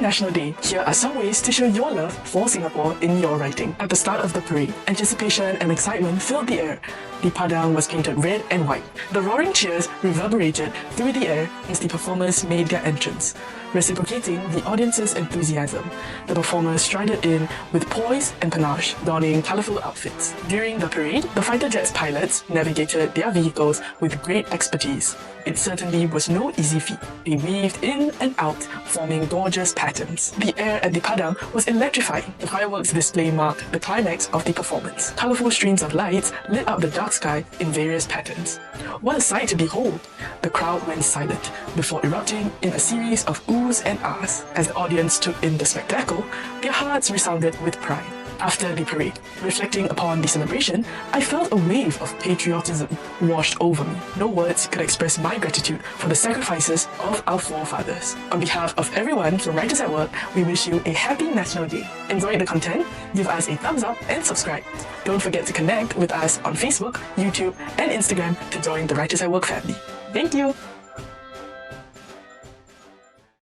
National Day, here are some ways to show your love for Singapore in your writing. At the start of the parade, anticipation and excitement filled the air. The padang was painted red and white. The roaring cheers reverberated through the air as the performers made their entrance, reciprocating the audience's enthusiasm. The performers strided in with poise and panache, donning colourful outfits. During the parade, the fighter jet's pilots navigated their vehicles with great expertise. It certainly was no easy feat. They weaved in and out, forming gorgeous patterns. The air at the padang was electrifying. The fireworks display marked the climax of the performance. Colourful streams of lights lit up the dark sky in various patterns. What a sight to behold! The crowd went silent before erupting in a series of oohs and ahs. As the audience took in the spectacle, their hearts resounded with pride. After the parade, reflecting upon the celebration, I felt a wave of patriotism washed over me. No words could express my gratitude for the sacrifices of our forefathers. On behalf of everyone from Writers at Work, we wish you a happy National Day. Enjoy the content, give us a thumbs up and subscribe. Don't forget to connect with us on Facebook, YouTube and Instagram to join the Writers at Work family. Thank you!